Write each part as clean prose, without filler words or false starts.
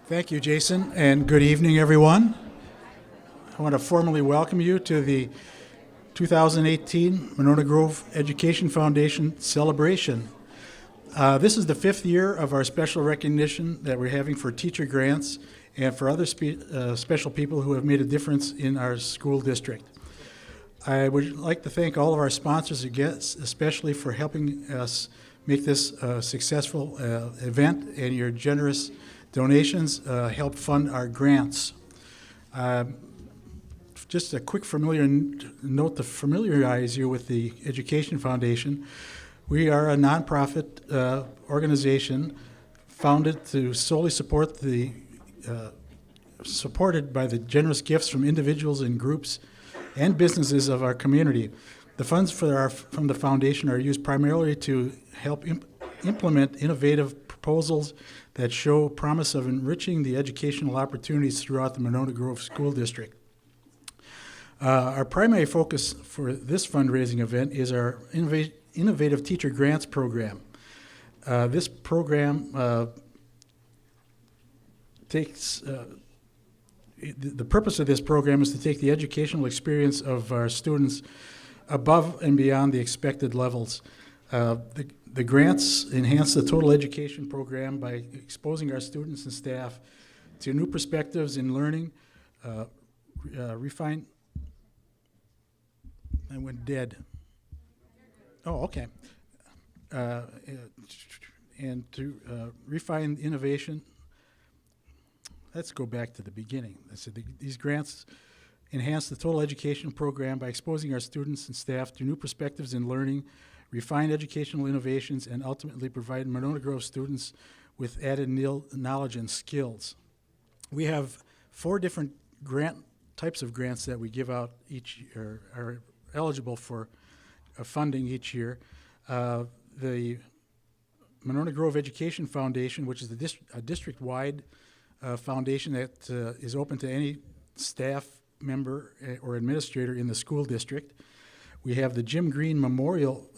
Thank you, Jason, and good evening, everyone. I want to formally welcome you to the 2018 Monona Grove Education Foundation celebration. This is the 5th year of our special recognition that we're having for teacher grants and for other special people who have made a difference in our school district. I would like to thank all of our sponsors and guests, especially for helping us make this a successful event, and your generous donations help fund our grants. Just a quick note to familiarize you with the Education Foundation. We are a nonprofit organization founded to solely supported by the generous gifts from individuals and groups and businesses of our community. The funds from the foundation are used primarily to help implement innovative proposals that show promise of enriching the educational opportunities throughout the Monona Grove School District. Our primary focus for this fundraising event is our Innovative Teacher Grants Program. This program the purpose of this program is to take the educational experience of our students above and beyond the expected levels. The grants enhance the total education program by exposing our students and staff to new perspectives in learning, refine. I went dead. Oh, okay. And to refine innovation. Let's go back to the beginning. I said these grants enhance the total education program by exposing our students and staff to new perspectives in learning, refine educational innovations, and ultimately provide Monona Grove students with added knowledge and skills. We have 4 different types of grants that we give out each year, are eligible for funding each year. The Monona Grove Education Foundation, which is a district-wide foundation that is open to any staff member or administrator in the school district. We have the Jim Green Memorial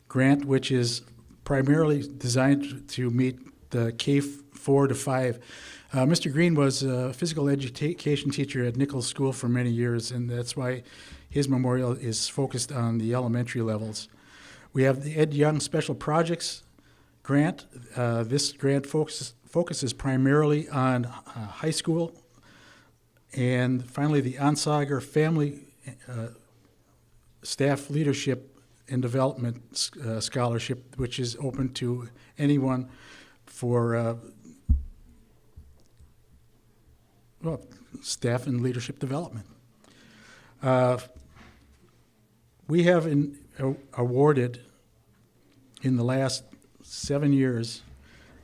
grant, which is primarily designed to meet the K-4 to 5. Mr. Green was a physical education teacher at Nichols School for many years, and that's why his memorial is focused on the elementary levels. We have the Ed Young Special Projects grant. This grant focuses primarily on high school. And finally, the Onsager Family Staff Leadership and Development Scholarship, which is open to anyone for staff and leadership development. We have awarded in the last 7 years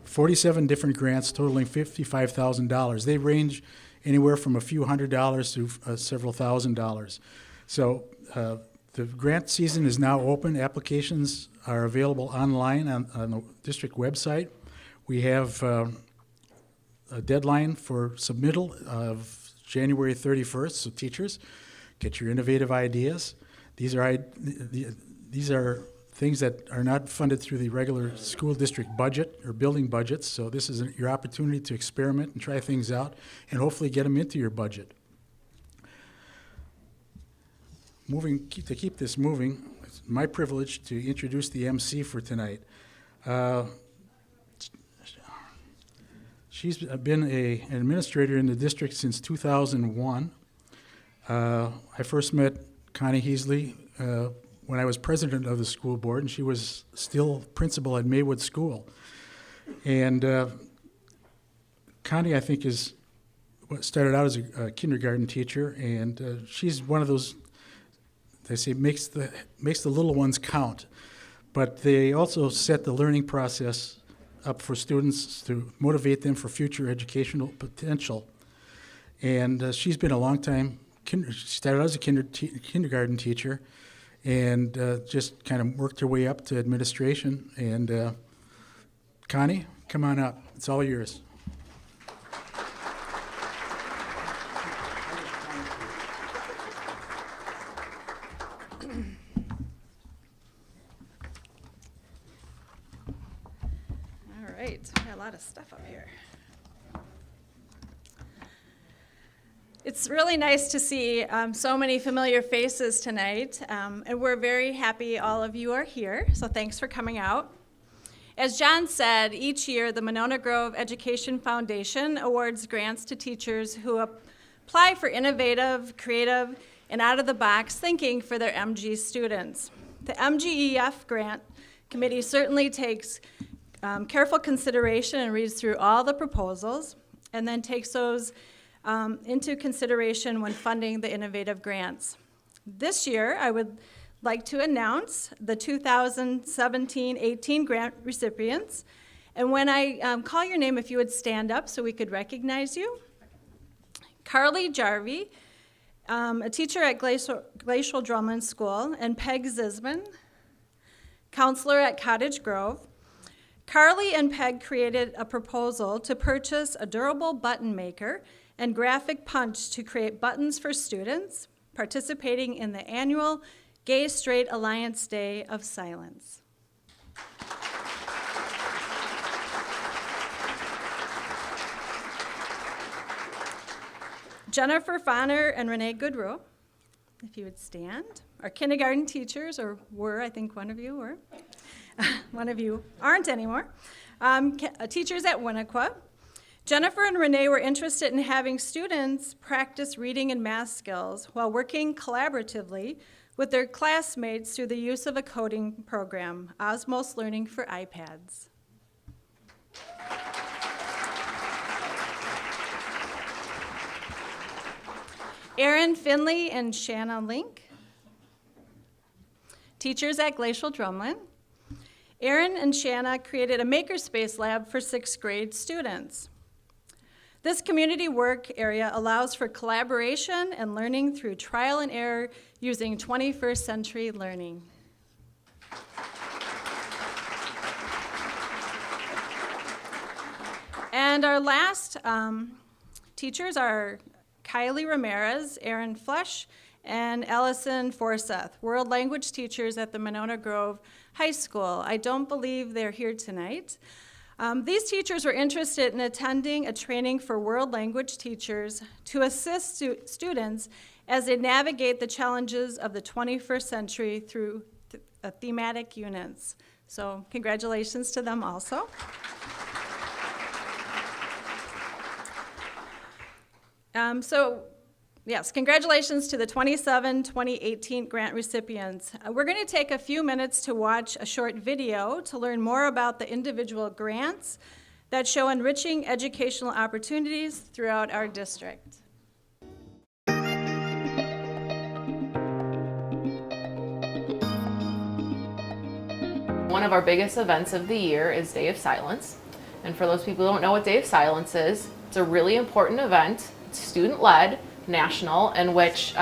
47 different grants totaling $55,000. They range anywhere from a few $100s to several $1,000s. So the grant season is now open. Applications are available online on the district website. We have a deadline for submittal of January 31st, so teachers, get your innovative ideas. These are things that are not funded through the regular school district budget or building budgets, so this is your opportunity to experiment and try things out and hopefully get them into your budget. To keep this moving, it's my privilege to introduce the MC for tonight. She's been an administrator in the district since 2001. I first met Connie Heasley when I was president of the school board, and she was still principal at Maywood School. And Connie, I think, started out as a kindergarten teacher, and she's one of those, they say, makes the little ones count. But they also set the learning process up for students to motivate them for future educational potential. And she's been a long time, she started out as a kindergarten teacher, and just kind of worked her way up to administration. And Connie, come on up. It's all yours. right, got a lot of stuff up here. It's really nice to see so many familiar faces tonight, and we're very happy all of you are here, so thanks for coming out. As John said, each year the Monona Grove Education Foundation awards grants to teachers who apply for innovative, creative, and out-of-the-box thinking for their MG students. The MGEF grant committee certainly takes careful consideration and reads through all the proposals, and then takes those into consideration when funding the innovative grants. This year, I would like to announce the 2017-18 grant recipients. And when I call your name, if you would stand up so we could recognize you. Carly Jarvie, a teacher at Glacial Drumlin School, and Peg Zisman, counselor at Cottage Grove. Carly and Peg created a proposal to purchase a durable button maker and graphic punch to create buttons for students participating in the annual Gay Straight Alliance Day of Silence. Jennifer Fonner and Renee Goodrow, if you would stand, are kindergarten teachers, or were, I think one of you were. One of you aren't anymore. Teachers at Winnequa. Jennifer and Renee were interested in having students practice reading and math skills while working collaboratively with their classmates through the use of a coding program, Osmos Learning for iPads. Erin Finley and Shanna Link, teachers at Glacial Drumlin. Erin and Shanna created a makerspace lab for 6th grade students. This community work area allows for collaboration and learning through trial and error using 21st century learning. And our last teachers are Kylie Ramirez, Erin Flesh, and Allison Forsyth, world language teachers at the Monona Grove High School. I don't believe they're here tonight. These teachers were interested in attending a training for world language teachers to assist students as they navigate the challenges of the 21st century through thematic units. So congratulations to them also. Yes, congratulations to the 2018 grant recipients. We're going to take a few minutes to watch a short video to learn more about the individual grants that show enriching educational opportunities throughout our district. One of our biggest events of the year is Day of Silence. And for those people who don't know what Day of Silence is, it's a really important event. It's student-led, national, in which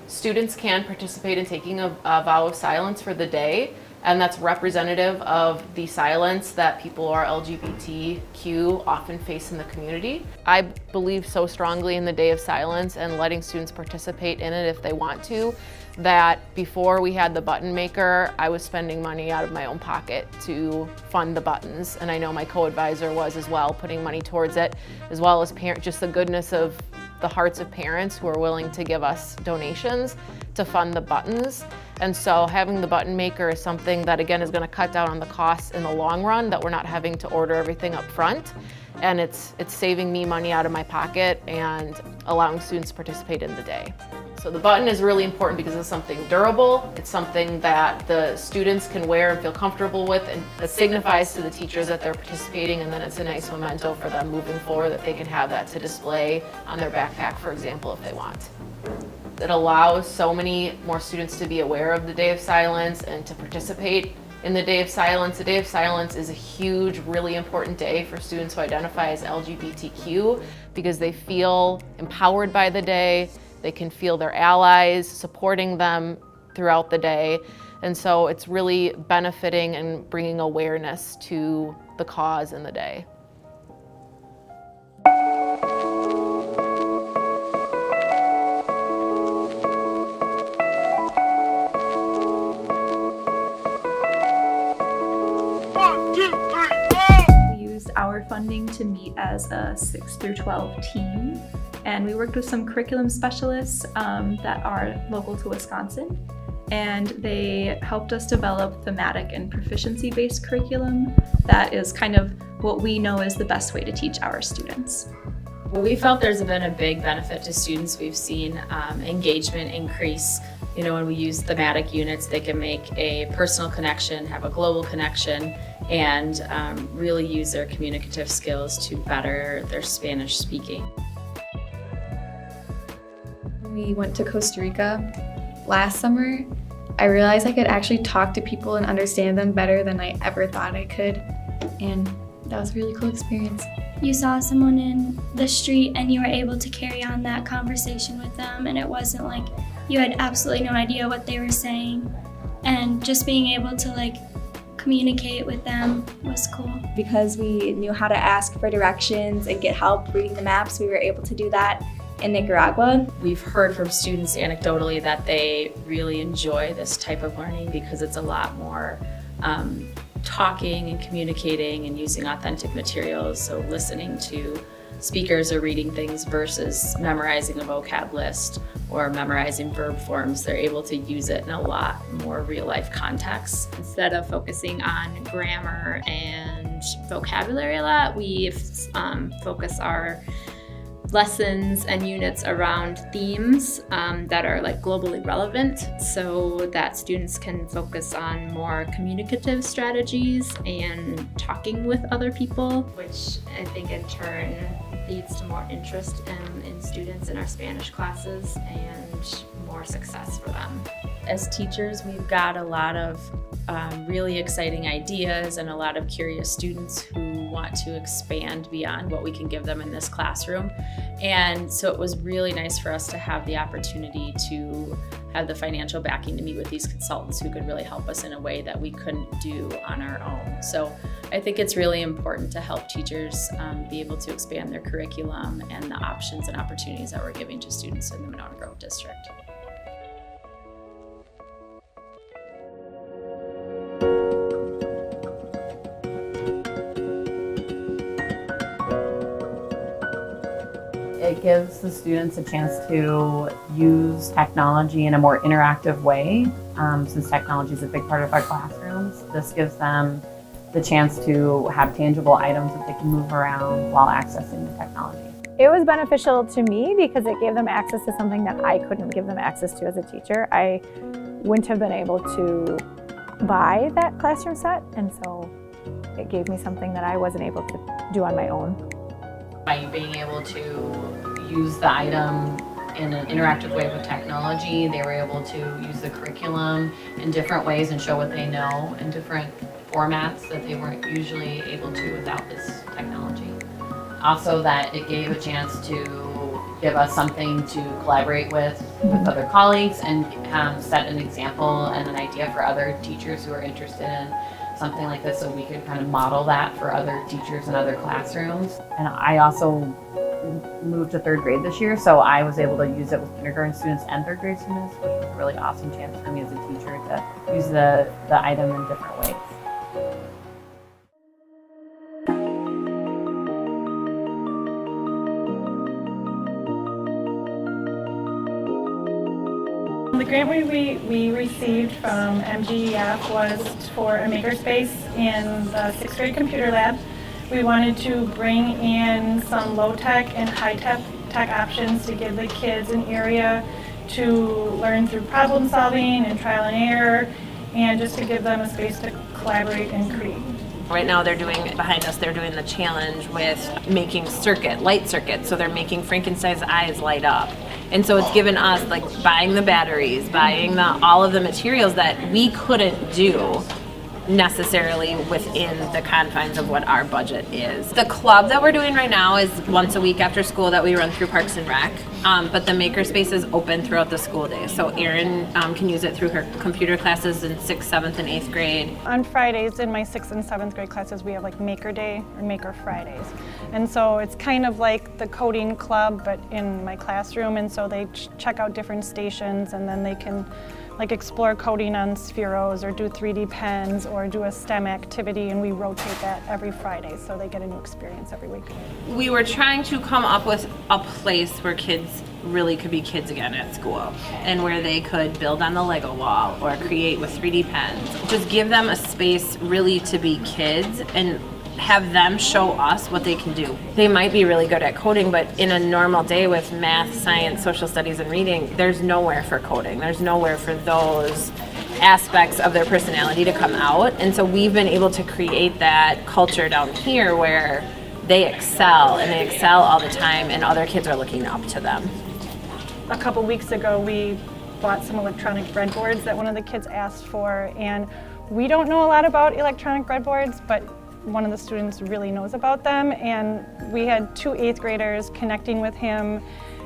students can participate in taking a vow of silence for the day, and that's representative of the silence that people who are LGBTQ often face in the community. I believe so strongly in the Day of Silence and letting students participate in it if they want to, that before we had the button maker, I was spending money out of my own pocket to fund the buttons, and I know my co-advisor was as well, putting money towards it, as well as just the goodness of the hearts of parents who are willing to give us donations to fund the buttons. And so having the button maker is something that, again, is going to cut down on the costs in the long run, that we're not having to order everything up front. And it's saving me money out of my pocket and allowing students to participate in the day. So the button is really important because it's something durable, it's something that the students can wear and feel comfortable with, and it signifies to the teachers that they're participating, and then it's a nice memento for them moving forward that they can have that to display on their backpack, for example, if they want. It allows so many more students to be aware of the Day of Silence and to participate in the Day of Silence. The Day of Silence is a huge, really important day for students who identify as LGBTQ because they feel empowered by the day. They can feel their allies supporting them throughout the day. And so it's really benefiting and bringing awareness to the cause in the day. our funding to meet as a 6 through 12 team. And we worked with some curriculum specialists that are local to Wisconsin. And they helped us develop thematic and proficiency-based curriculum that is kind of what we know is the best way to teach our students. Well, we felt there's been a big benefit to students. We've seen engagement increase. You know, when we use thematic units, they can make a personal connection, have a global connection, and really use their communicative skills to better their Spanish speaking. We went to Costa Rica last summer. I realized I could actually talk to people and understand them better than I ever thought I could, and that was a really cool experience. You saw someone in the street and you were able to carry on that conversation with them, and it wasn't like you had absolutely no idea what they were saying, and just being able to communicate with them was cool. Because we knew how to ask for directions and get help reading the maps, we were able to do that in Nicaragua. We've heard from students anecdotally that they really enjoy this type of learning because it's a lot more talking and communicating and using authentic materials, so listening to speakers or reading things versus memorizing a vocab list or memorizing verb forms. They're able to use it in a lot more real-life context. Instead of focusing on grammar and vocabulary a lot, we've focused our lessons and units around themes that are globally relevant, so that students can focus on more communicative strategies and talking with other people, which I think in turn leads to more interest in students in our Spanish classes and more success for them. As teachers, we've got a lot of really exciting ideas and a lot of curious students who want to expand beyond what we can give them in this classroom. And so it was really nice for us to have the opportunity to have the financial backing to meet with these consultants who could really help us in a way that we couldn't do on our own. So I think it's really important to help teachers be able to expand their curriculum and the options and opportunities that we're giving to students in the Monona Grove District. It gives the students a chance to use technology in a more interactive way. Since technology is a big part of our classrooms, this gives them the chance to have tangible items that they can move around while accessing the technology. It was beneficial to me because it gave them access to something that I couldn't give them access to as a teacher. I wouldn't have been able to buy that classroom set, and so it gave me something that I wasn't able to do on my own. By being able to use the item in an interactive way with technology, they were able to use the curriculum in different ways and show what they know in different formats that they weren't usually able to without this technology. Also, that it gave a chance to give us something to collaborate with other colleagues and set an example and an idea for other teachers who are interested in something like this, so we could kind of model that for other teachers in other classrooms. And I also moved to 3rd grade this year, so I was able to use it with kindergarten students and 3rd grade students, which was a really awesome chance for me as a teacher to use the item in different ways. The grant we received from MGEF was for a makerspace in the 6th grade computer lab. We wanted to bring in some low-tech and high-tech options to give the kids an area to learn through problem solving and trial and error, and just to give them a space to collaborate and create. Right now they're doing, behind us, they're doing the challenge with making light circuits. So they're making Frankenstein's eyes light up. And so it's given us buying the batteries, buying all of the materials that we couldn't do necessarily within the confines of what our budget is. The club that we're doing right now is once a week after school that we run through Parks and Rec, but the makerspace is open throughout the school day. So Erin can use it through her computer classes in 6th, 7th, and 8th grade. On Fridays in my 6th and 7th grade classes, we have Maker Day or Maker Fridays. And so it's kind of like the coding club, but in my classroom. And so they check out different stations, and then they can like explore coding on spheros or do 3D pens or do a STEM activity, and we rotate that every Friday so they get a new experience every week. We were trying to come up with a place where kids really could be kids again at school, and where they could build on the Lego wall or create with 3D pens. Just give them a space really to be kids and have them show us what they can do. They might be really good at coding, but in a normal day with math, science, social studies, and reading, there's nowhere for coding. There's nowhere for those aspects of their personality to come out. And so we've been able to create that culture down here where they excel, and they excel all the time, and other kids are looking up to them. A couple weeks ago, we bought some electronic breadboards that one of the kids asked for, and we don't know a lot about electronic breadboards, but one of the students really knows about them, and we had 2 8th graders connecting with him,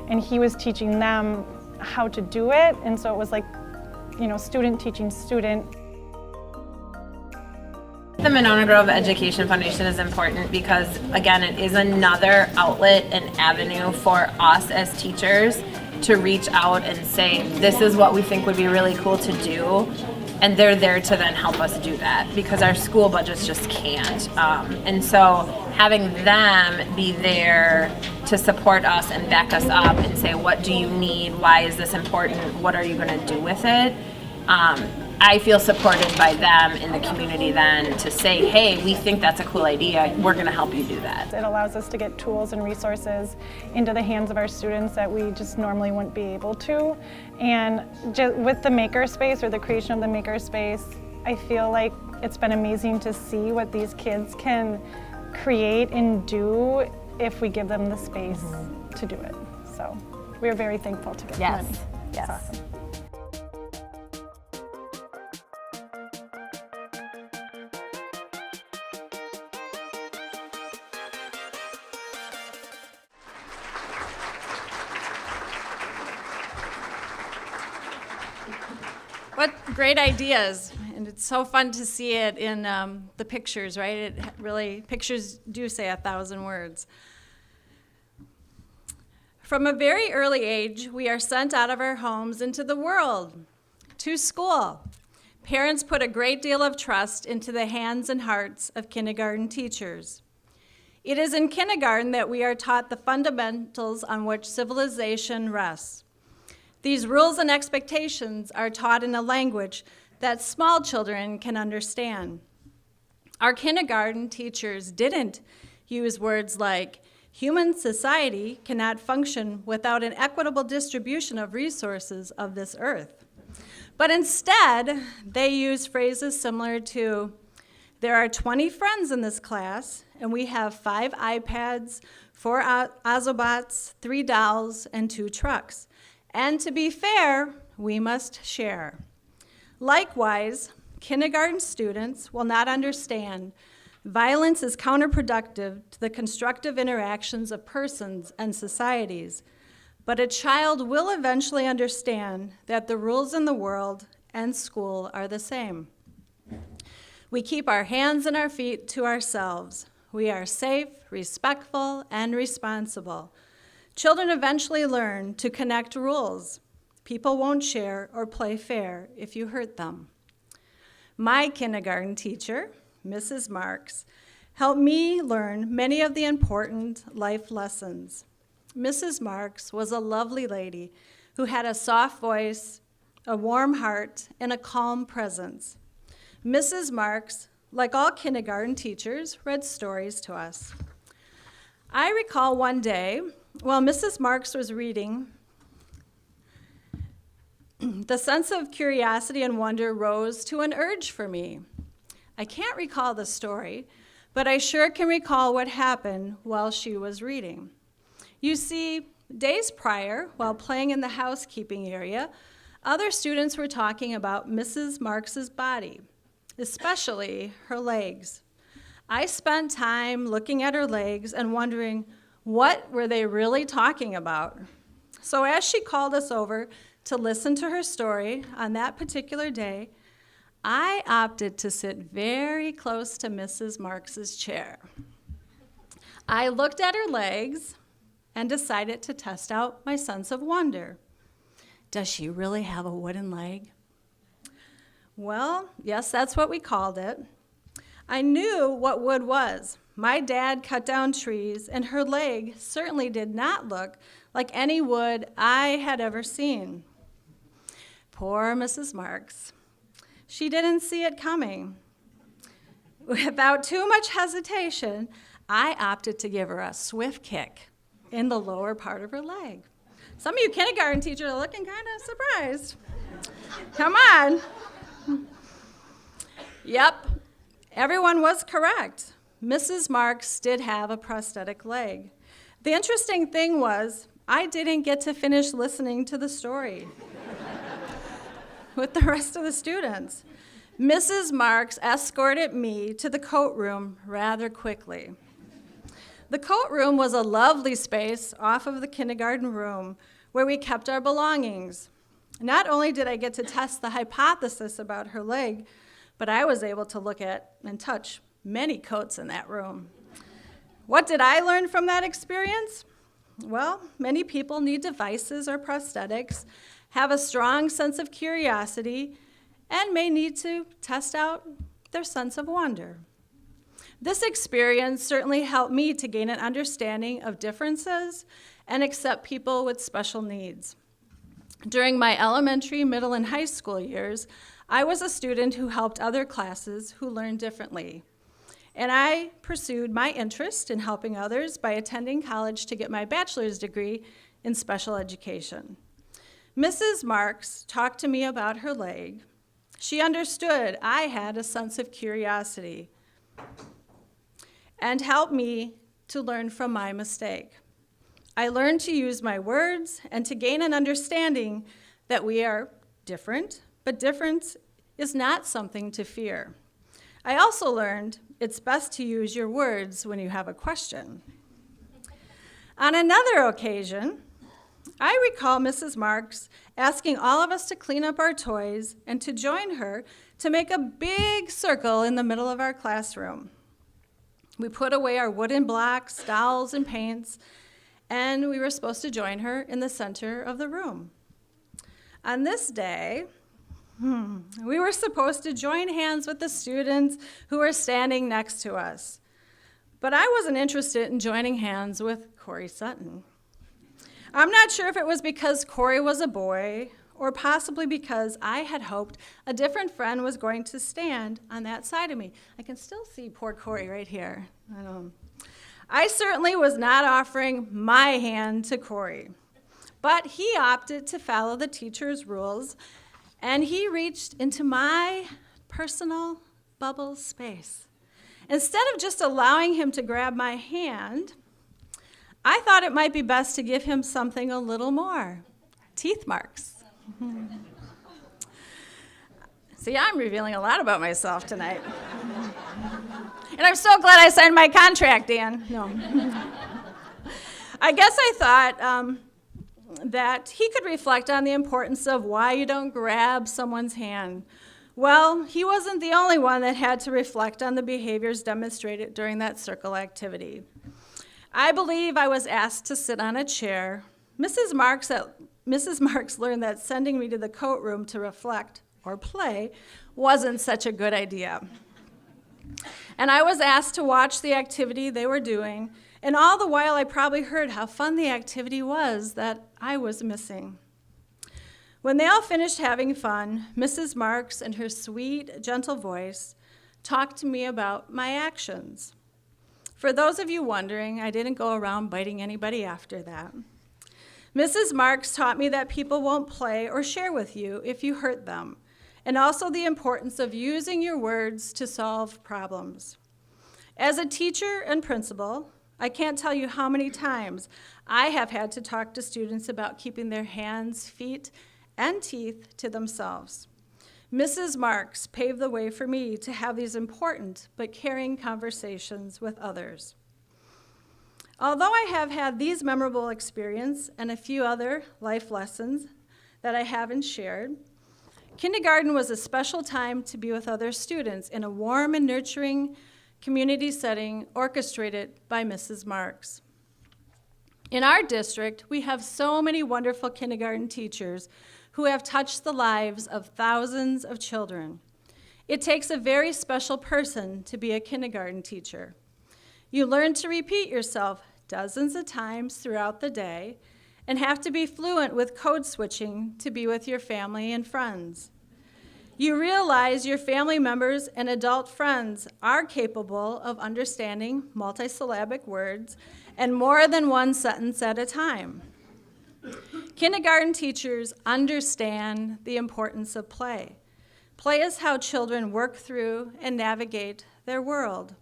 and he was teaching them how to do it, and so it was like, you know, student teaching student. The Monona Grove Education Foundation is important because, again, it is another outlet and avenue for us as teachers to reach out and say, this is what we think would be really cool to do. And they're there to then help us do that because our school budgets just can't. And so having them be there to support us and back us up and say, what do you need? Why is this important? What are you going to do with it? I feel supported by them in the community then to say, hey, we think that's a cool idea. We're going to help you do that. It allows us to get tools and resources into the hands of our students that we just normally wouldn't be able to. And just with the makerspace, or the creation of the makerspace, I feel like it's been amazing to see what these kids can create and do if we give them the space to do it. So we're very thankful to get them. Yes. Awesome. What great ideas, and it's so fun to see it in the pictures, right? It really, pictures do say 1,000 words. From a very early age, we are sent out of our homes into the world, to school. Parents put a great deal of trust into the hands and hearts of kindergarten teachers. It is in kindergarten that we are taught the fundamentals on which civilization rests. These rules and expectations are taught in a language that small children can understand. Our kindergarten teachers didn't use words like, human society cannot function without an equitable distribution of resources of this earth. But instead, they used phrases similar to, there are 20 friends in this class, and we have 5 iPads, 4 Ozobots, 3 dolls, and 2 trucks. And to be fair, we must share. Likewise, kindergarten students will not understand violence is counterproductive to the constructive interactions of persons and societies, but a child will eventually understand that the rules in the world and school are the same. We keep our hands and our feet to ourselves. We are safe, respectful, and responsible. Children eventually learn to connect rules. People won't share or play fair if you hurt them. My kindergarten teacher, Mrs. Marks, helped me learn many of the important life lessons. Mrs. Marks was a lovely lady who had a soft voice, a warm heart, and a calm presence. Mrs. Marks, like all kindergarten teachers, read stories to us. I recall one day, while Mrs. Marks was reading, the sense of curiosity and wonder rose to an urge for me. I can't recall the story, but I sure can recall what happened while she was reading. You see, days prior, while playing in the housekeeping area, other students were talking about Mrs. Marks's body, especially her legs. I spent time looking at her legs and wondering, what were they really talking about? So as she called us over to listen to her story on that particular day, I opted to sit very close to Mrs. Marks's chair. I looked at her legs and decided to test out my sense of wonder. Does she really have a wooden leg? Well, yes, that's what we called it. I knew what wood was. My dad cut down trees, and her leg certainly did not look like any wood I had ever seen. Poor Mrs. Marks. She didn't see it coming. Without too much hesitation, I opted to give her a swift kick in the lower part of her leg. Some of you kindergarten teachers are looking kind of surprised. Come on. Yep, everyone was correct. Mrs. Marks did have a prosthetic leg. The interesting thing was, I didn't get to finish listening to the story with the rest of the students. Mrs. Marks escorted me to the coat room rather quickly. The coat room was a lovely space off of the kindergarten room where we kept our belongings. Not only did I get to test the hypothesis about her leg, but I was able to look at and touch many coats in that room. What did I learn from that experience? Well, many people need devices or prosthetics, have a strong sense of curiosity, and may need to test out their sense of wonder. This experience certainly helped me to gain an understanding of differences and accept people with special needs. During my elementary, middle, and high school years, I was a student who helped other classes who learned differently. And I pursued my interest in helping others by attending college to get my bachelor's degree in special education. Mrs. Marks talked to me about her leg. She understood I had a sense of curiosity and helped me to learn from my mistake. I learned to use my words and to gain an understanding that we are different, but difference is not something to fear. I also learned it's best to use your words when you have a question. On another occasion, I recall Mrs. Marks asking all of us to clean up our toys and to join her to make a big circle in the middle of our classroom. We put away our wooden blocks, dolls, and paints, and we were supposed to join her in the center of the room. On this day, we were supposed to join hands with the students who were standing next to us. But I wasn't interested in joining hands with Corey Sutton. I'm not sure if it was because Corey was a boy or possibly because I had hoped a different friend was going to stand on that side of me. I can still see poor Corey right here. I certainly was not offering my hand to Corey, but he opted to follow the teacher's rules, and he reached into my personal bubble space. Instead of just allowing him to grab my hand, I thought it might be best to give him something a little more, teeth marks. See, I'm revealing a lot about myself tonight. And I'm so glad I signed my contract, Dan. No. I guess I thought that he could reflect on the importance of why you don't grab someone's hand. Well, he wasn't the only one that had to reflect on the behaviors demonstrated during that circle activity. I believe I was asked to sit on a chair. Mrs. Marks learned that sending me to the coat room to reflect or play wasn't such a good idea. And I was asked to watch the activity they were doing, and all the while I probably heard how fun the activity was that I was missing. When they all finished having fun, Mrs. Marks, in her sweet, gentle voice, talked to me about my actions. For those of you wondering, I didn't go around biting anybody after that. Mrs. Marks taught me that people won't play or share with you if you hurt them, and also the importance of using your words to solve problems. As a teacher and principal, I can't tell you how many times I have had to talk to students about keeping their hands, feet, and teeth to themselves. Mrs. Marks paved the way for me to have these important but caring conversations with others. Although I have had these memorable experiences and a few other life lessons that I haven't shared, kindergarten was a special time to be with other students in a warm and nurturing community setting orchestrated by Mrs. Marks. In our district, we have so many wonderful kindergarten teachers who have touched the lives of thousands of children. It takes a very special person to be a kindergarten teacher. You learn to repeat yourself dozens of times throughout the day and have to be fluent with code switching to be with your family and friends. You realize your family members and adult friends are capable of understanding multisyllabic words and more than one sentence at a time. Kindergarten teachers understand the importance of play. Play is how children work through and navigate their world.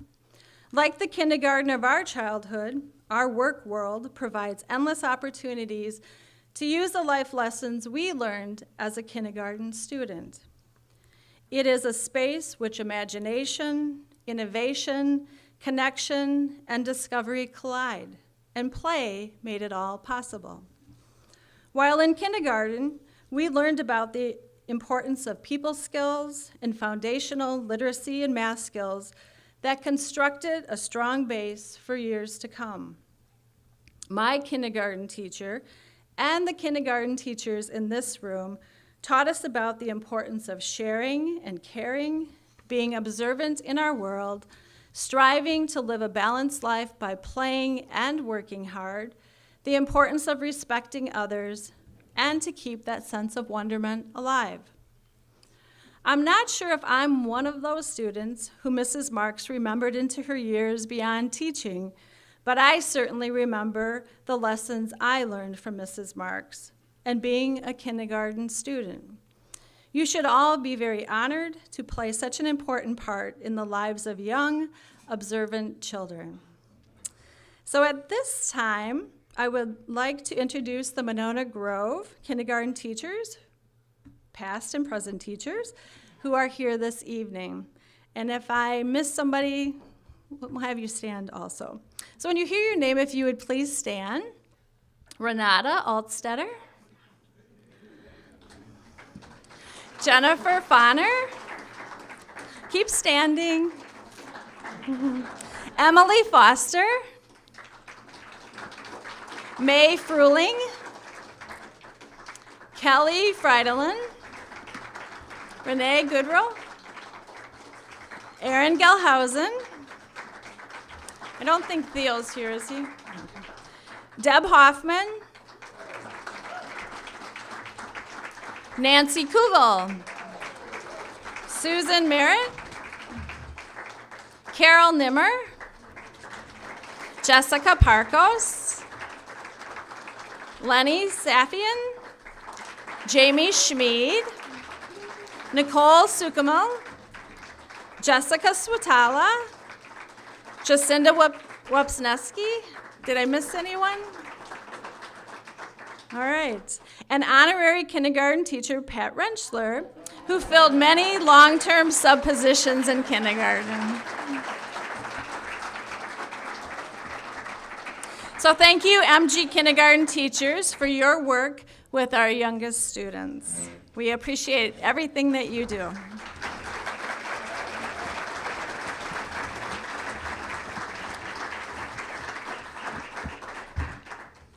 Like the kindergarten of our childhood, our work world provides endless opportunities to use the life lessons we learned as a kindergarten student. It is a space which imagination, innovation, connection, and discovery collide, and play made it all possible. While in kindergarten, we learned about the importance of people skills and foundational literacy and math skills that constructed a strong base for years to come. My kindergarten teacher and the kindergarten teachers in this room taught us about the importance of sharing and caring, being observant in our world, striving to live a balanced life by playing and working hard, the importance of respecting others, and to keep that sense of wonderment alive. I'm not sure if I'm one of those students who Mrs. Marks remembered into her years beyond teaching, but I certainly remember the lessons I learned from Mrs. Marks and being a kindergarten student. You should all be very honored to play such an important part in the lives of young, observant children. So at this time, I would like to introduce the Monona Grove kindergarten teachers, past and present teachers, who are here this evening. And if I miss somebody, we'll have you stand also. So when you hear your name, if you would please stand. Renata Altstetter. Jennifer Fonner. Keep standing. Emily Foster. May Fruling. Kelly Freidelin. Renee Goodrow. Aaron Gelhausen. I don't think Theo's here, is he? Deb Hoffman. Nancy Kugel. Susan Merritt. Carol Nimmer. Jessica Parkos. Lenny Safian. Jamie Schmid. Nicole Sukamal. Jessica Swatala. Jacinda Wapsneski. Did I miss anyone? All right. And honorary kindergarten teacher Pat Rentschler, who filled many long-term sub-positions in kindergarten. So thank you, MG kindergarten teachers, for your work with our youngest students. We appreciate everything that you do.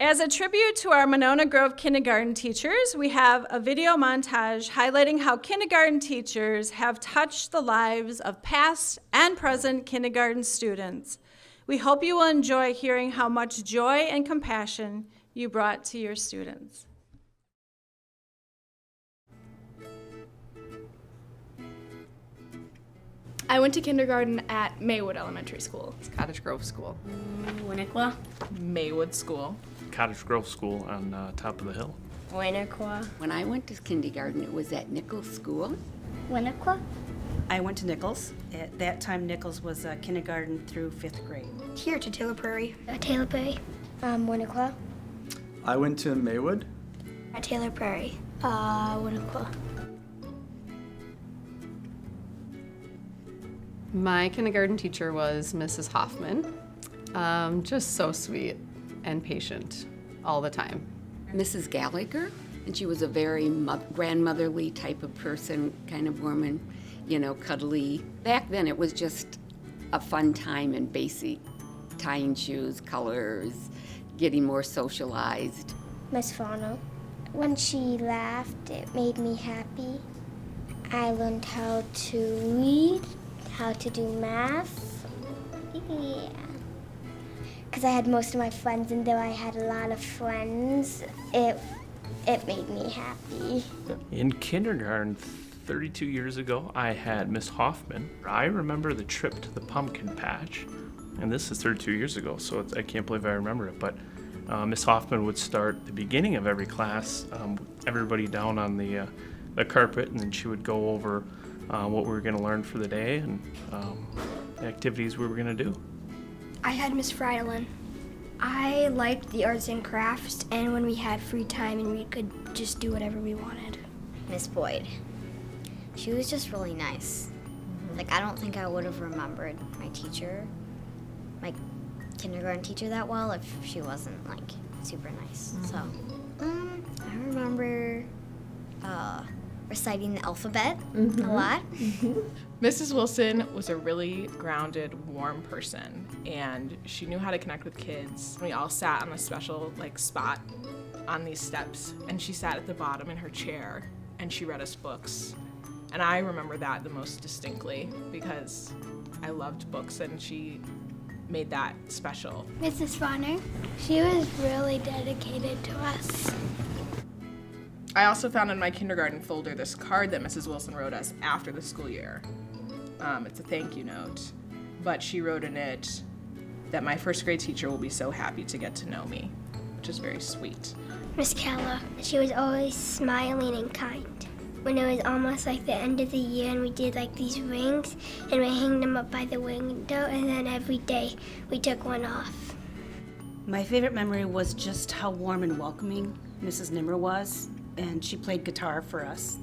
As a tribute to our Monona Grove kindergarten teachers, we have a video montage highlighting how kindergarten teachers have touched the lives of past and present kindergarten students. We hope you will enjoy hearing how much joy and compassion you brought to your students. I went to kindergarten at Maywood Elementary School. It's Cottage Grove School. Winnequa. Maywood School. Cottage Grove School on top of the hill. Winnequa. When I went to kindergarten, it was at Nichols School. Winnequa. I went to Nichols. At that time, Nichols was kindergarten through 5th grade. Here to Taylor Prairie. Taylor Prairie. Winnequa. I went to Maywood. At Taylor Prairie. Winnequa. My kindergarten teacher was Mrs. Hoffman. Just so sweet and patient all the time. Mrs. Gallagher, and she was a very grandmotherly type of person, kind of woman, you know, cuddly. Back then it was just a fun time and basic, tying shoes, colors, getting more socialized. Miss Fano. When she laughed, it made me happy. I learned how to read, how to do math. Yeah. Because I had most of my friends in there. I had a lot of friends. It made me happy. In kindergarten, 32 years ago, I had Miss Hoffman. I remember the trip to the pumpkin patch, and this is 32 years ago, so I can't believe I remember it, but Miss Hoffman would start the beginning of every class, everybody down on the carpet, and then she would go over what we were going to learn for the day and the activities we were going to do. I had Miss Freidelin. I liked the arts and crafts, and when we had free time and we could just do whatever we wanted. Miss Boyd. She was just really nice. Like, I don't think I would have remembered my teacher, my kindergarten teacher, that well if she wasn't, like, super nice. So, I remember reciting the alphabet a lot. Mrs. Wilson was a really grounded, warm person, and she knew how to connect with kids. We all sat on a special spot on these steps, and she sat at the bottom in her chair, and she read us books. And I remember that the most distinctly because I loved books, and she made that special. Mrs. Bonner, she was really dedicated to us. I also found in my kindergarten folder this card that Mrs. Wilson wrote us after the school year. It's a thank you note, but she wrote in it that my first grade teacher will be so happy to get to know me, which is very sweet. Miss Gala, she was always smiling and kind. When it was almost like the end of the year and we did these rings and we hanged them up by the window, and then every day we took one off. My favorite memory was just how warm and welcoming Mrs. Nimmer was, and she played guitar for us.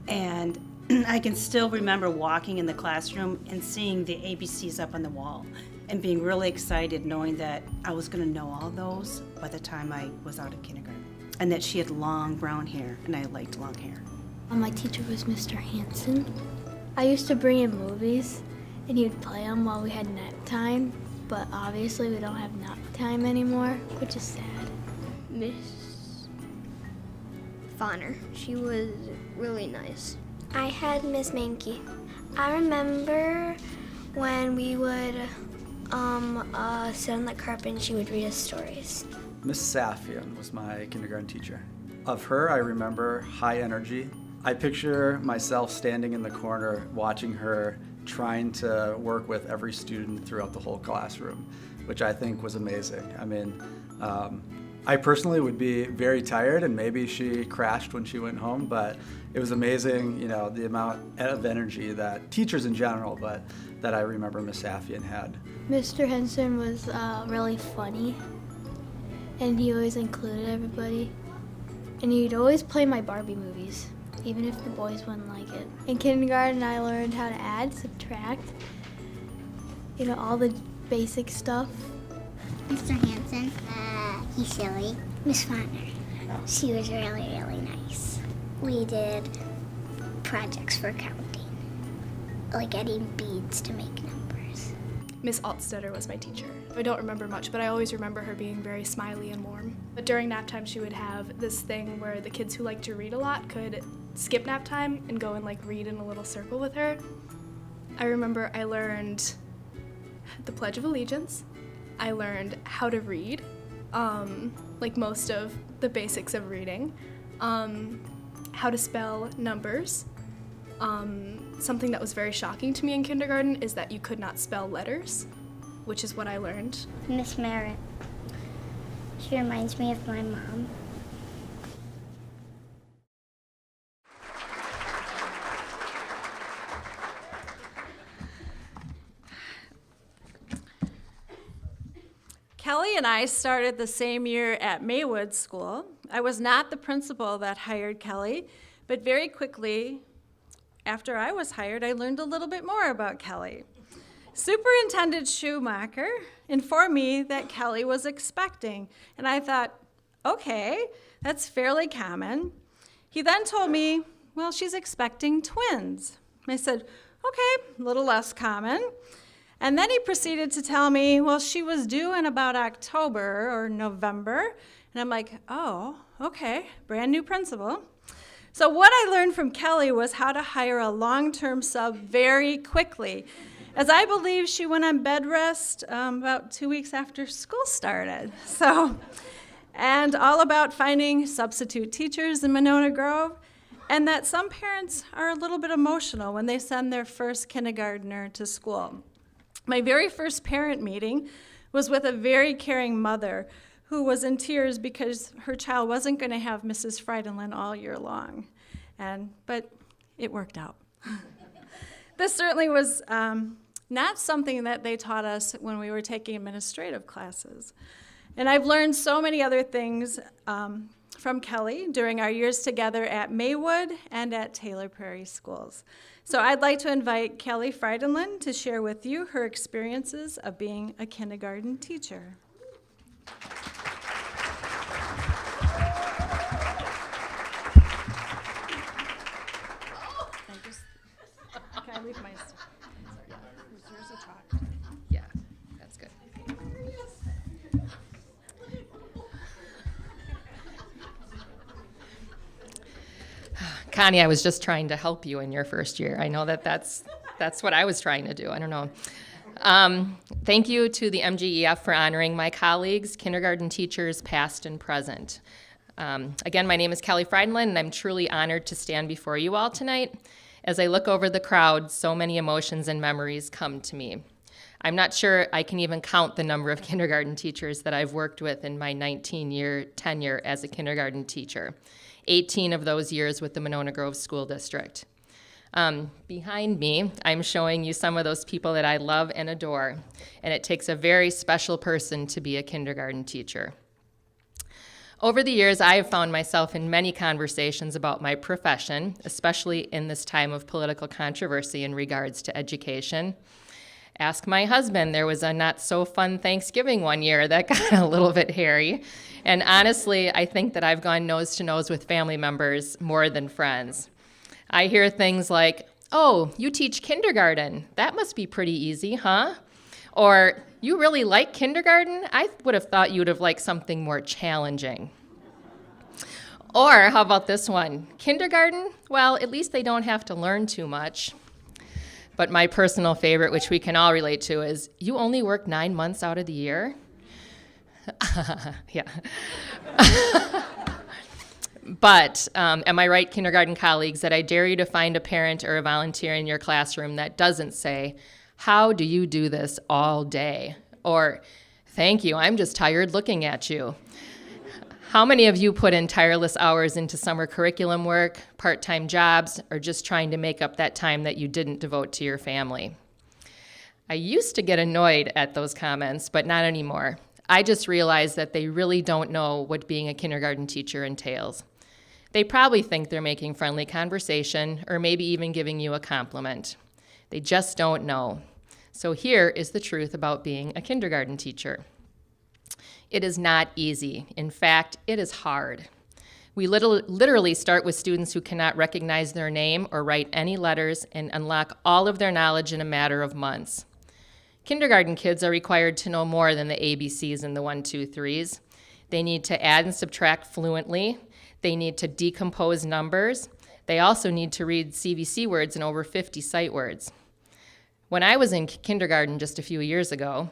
And I can still remember walking in the classroom and seeing the ABCs up on the wall and being really excited knowing that I was going to know all those by the time I was out of kindergarten. And that she had long brown hair, and I liked long hair. My teacher was Mr. Hanson. I used to bring in movies, and he would play them while we had nap time, but obviously we don't have nap time anymore, which is sad. Miss Bonner, she was really nice. I had Miss Mankey. I remember when we would sit on the carpet and she would read us stories. Miss Safian was my kindergarten teacher. Of her, I remember high energy. I picture myself standing in the corner watching her trying to work with every student throughout the whole classroom, which I think was amazing. I mean, I personally would be very tired, and maybe she crashed when she went home, but it was amazing, the amount of energy that teachers in general, but that I remember Miss Safian had. Mr. Henson was really funny, and he always included everybody. And he'd always play my Barbie movies, even if the boys wouldn't like it. In kindergarten, I learned how to add, subtract, all the basic stuff. Mr. Hanson, he's silly. Miss Bonner, she was really, really nice. We did projects for counting, like adding beads to make numbers. Miss Altstetter was my teacher. I don't remember much, but I always remember her being very smiley and warm. But during nap time, she would have this thing where the kids who liked to read a lot could skip nap time and go and read in a little circle with her. I remember I learned the Pledge of Allegiance. I learned how to read, most of the basics of reading, how to spell numbers. Something that was very shocking to me in kindergarten is that you could not spell letters, which is what I learned. Miss Merritt, she reminds me of my mom. Kelly and I started the same year at Maywood School. I was not the principal that hired Kelly, but very quickly, after I was hired, I learned a little bit more about Kelly. Superintendent Schumacher informed me that Kelly was expecting, and I thought, okay, that's fairly common. He then told me, well, she's expecting twins. I said, okay, a little less common. And then he proceeded to tell me, well, she was due in about October or November. And I'm like, oh, okay, brand new principal. So what I learned from Kelly was how to hire a long-term sub very quickly, as I believe she went on bed rest about 2 weeks after school started. And all about finding substitute teachers in Monona Grove, and that some parents are a little bit emotional when they send their first kindergartner to school. My very first parent meeting was with a very caring mother who was in tears because her child wasn't going to have Mrs. Freidenlin all year long. But it worked out. This certainly was not something that they taught us when we were taking administrative classes. And I've learned so many other things from Kelly during our years together at Maywood and at Taylor Prairie Schools. So I'd like to invite Kelly Freidenlin to share with you her experiences of being a kindergarten teacher. Can I leave my stuff? There's a chalk. Yeah, that's good. Connie, I was just trying to help you in your first year. I know that's what I was trying to do. I don't know. Thank you to the MGEF for honoring my colleagues, kindergarten teachers, past and present. Again, my name is Kelly Freidenlin, and I'm truly honored to stand before you all tonight. As I look over the crowd, so many emotions and memories come to me. I'm not sure I can even count the number of kindergarten teachers that I've worked with in my 19-year tenure as a kindergarten teacher, 18 of those years with the Monona Grove School District. Behind me, I'm showing you some of those people that I love and adore, and it takes a very special person to be a kindergarten teacher. Over the years, I have found myself in many conversations about my profession, especially in this time of political controversy in regards to education. Ask my husband, there was a not so fun Thanksgiving one year that got a little bit hairy. And honestly, I think that I've gone nose to nose with family members more than friends. I hear things like, "Oh, you teach kindergarten. That must be pretty easy, huh?" Or, "You really like kindergarten? I would have thought you would have liked something more challenging." Or, how about this one? "Kindergarten? Well, at least they don't have to learn too much." But my personal favorite, which we can all relate to, is, "You only work 9 months out of the year?" Yeah. But am I right, kindergarten colleagues, that I dare you to find a parent or a volunteer in your classroom that doesn't say, "How do you do this all day?" Or, "Thank you, I'm just tired looking at you." How many of you put in tireless hours into summer curriculum work, part-time jobs, or just trying to make up that time that you didn't devote to your family? I used to get annoyed at those comments, but not anymore. I just realized that they really don't know what being a kindergarten teacher entails. They probably think they're making friendly conversation or maybe even giving you a compliment. They just don't know. So here is the truth about being a kindergarten teacher. It is not easy. In fact, it is hard. We literally start with students who cannot recognize their name or write any letters and unlock all of their knowledge in a matter of months. Kindergarten kids are required to know more than the ABCs and the 1, 2, 3s. They need to add and subtract fluently. They need to decompose numbers. They also need to read CVC words and over 50 sight words. When I was in kindergarten just a few years ago,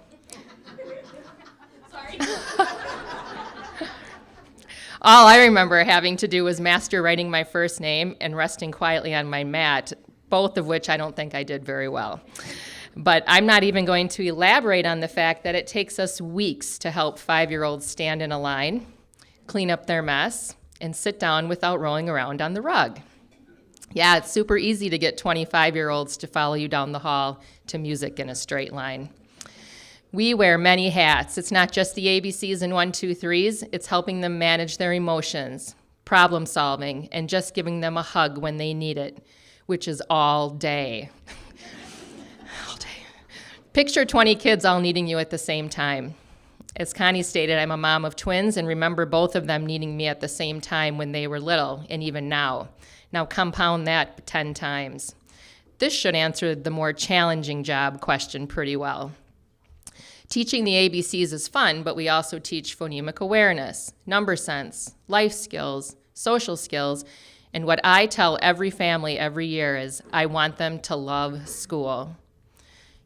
all I remember having to do was master writing my first name and resting quietly on my mat, both of which I don't think I did very well. But I'm not even going to elaborate on the fact that it takes us weeks to help 5-year-olds stand in a line, clean up their mess, and sit down without rolling around on the rug. Yeah, it's super easy to get 25-year-olds to follow you down the hall to music in a straight line. We wear many hats. It's not just the ABCs and 1, 2, 3s. It's helping them manage their emotions, problem solving, and just giving them a hug when they need it, which is all day. All day. Picture 20 kids all needing you at the same time. As Connie stated, I'm a mom of twins and remember both of them needing me at the same time when they were little, and even now. Now compound that 10 times. This should answer the more challenging job question pretty well. Teaching the ABCs is fun, but we also teach phonemic awareness, number sense, life skills, social skills, And what I tell every family every year is I want them to love school.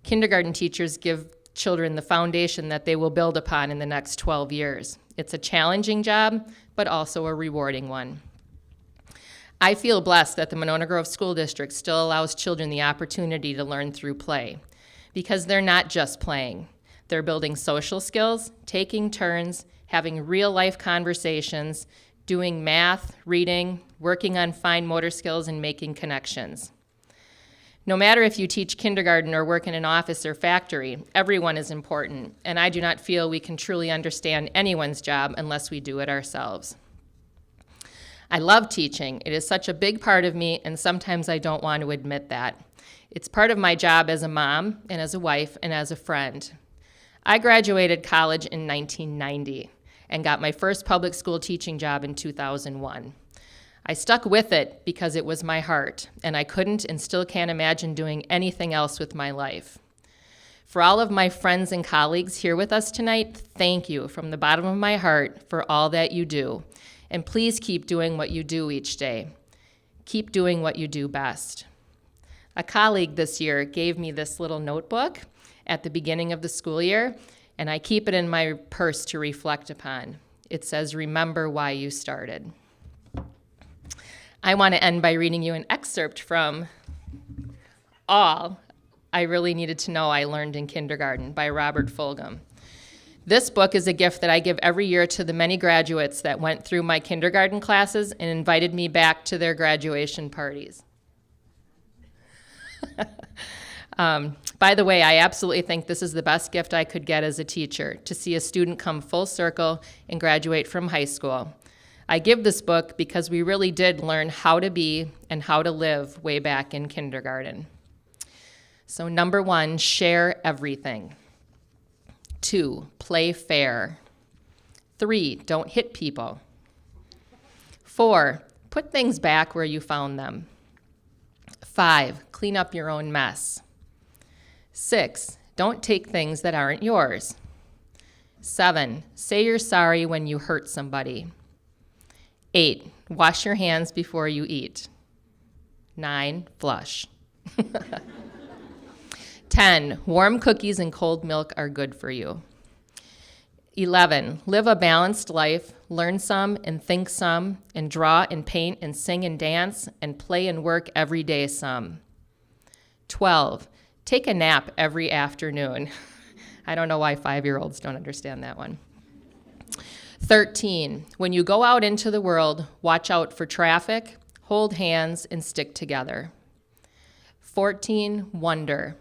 Kindergarten teachers give children the foundation that they will build upon in the next 12 years. It's a challenging job, but also a rewarding one. I feel blessed that the Monona Grove School District still allows children the opportunity to learn through play, because they're not just playing. They're building social skills, taking turns, having real-life conversations, doing math, reading, working on fine motor skills, and making connections. No matter if you teach kindergarten or work in an office or factory, everyone is important, and I do not feel we can truly understand anyone's job unless we do it ourselves. I love teaching. It is such a big part of me, and sometimes I don't want to admit that. It's part of my job as a mom, and as a wife, and as a friend. I graduated college in 1990 and got my first public school teaching job in 2001. I stuck with it because it was my heart, and I couldn't and still can't imagine doing anything else with my life. For all of my friends and colleagues here with us tonight, thank you from the bottom of my heart for all that you do. And please keep doing what you do each day. Keep doing what you do best. A colleague this year gave me this little notebook at the beginning of the school year, and I keep it in my purse to reflect upon. It says, "Remember why you started." I want to end by reading you an excerpt from All I Really Needed to Know I Learned in Kindergarten by Robert Fulghum. This book is a gift that I give every year to the many graduates that went through my kindergarten classes and invited me back to their graduation parties. By the way, I absolutely think this is the best gift I could get as a teacher, to see a student come full circle and graduate from high school. I give this book because we really did learn how to be and how to live way back in kindergarten. So number 1, share everything. 2, play fair. 3, don't hit people. 4, put things back where you found them. 5, clean up your own mess. 6, don't take things that aren't yours. 7, say you're sorry when you hurt somebody. 8, wash your hands before you eat. 9, flush. 10, warm cookies and cold milk are good for you. 11, live a balanced life, learn some and think some, and draw and paint and sing and dance and play and work every day some. 12, take a nap every afternoon. I don't know why 5-year-olds don't understand that one. 13, when you go out into the world, watch out for traffic, hold hands, and stick together. 14, wonder.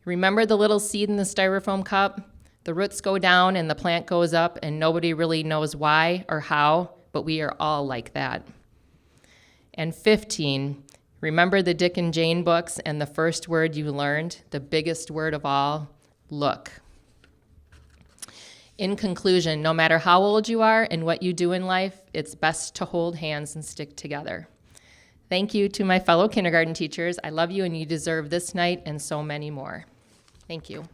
Remember the little seed in the styrofoam cup? The roots go down and the plant goes up, and nobody really knows why or how, but we are all like that. And 15, remember the Dick and Jane books and the first word you learned, the biggest word of all, look. In conclusion, no matter how old you are and what you do in life, it's best to hold hands and stick together. Thank you to my fellow kindergarten teachers. I love you, and you deserve this night and so many more. Thank you.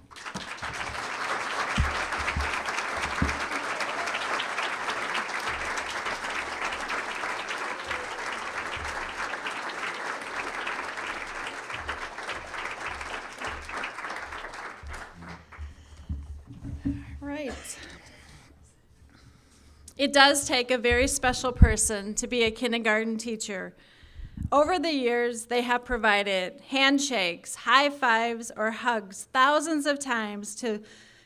Right. It does take a very special person to be a kindergarten teacher. Over the years, they have provided handshakes, high fives, or hugs thousands of times to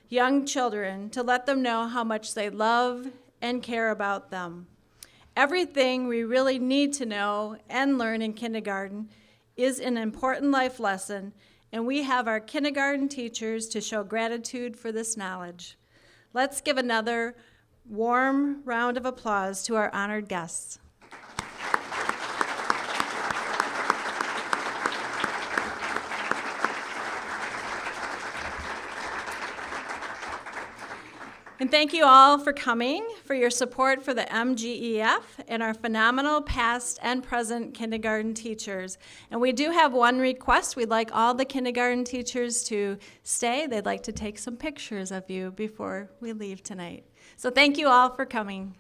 young children to let them know how much they love and care about them. Everything we really need to know and learn in kindergarten is an important life lesson, and we have our kindergarten teachers to show gratitude for this knowledge. Let's give another warm round of applause to our honored guests. And thank you all for coming, for your support for the MGEF and our phenomenal past and present kindergarten teachers. And we do have one request. We'd like all the kindergarten teachers to stay. They'd like to take some pictures of you before we leave tonight. So thank you all for coming.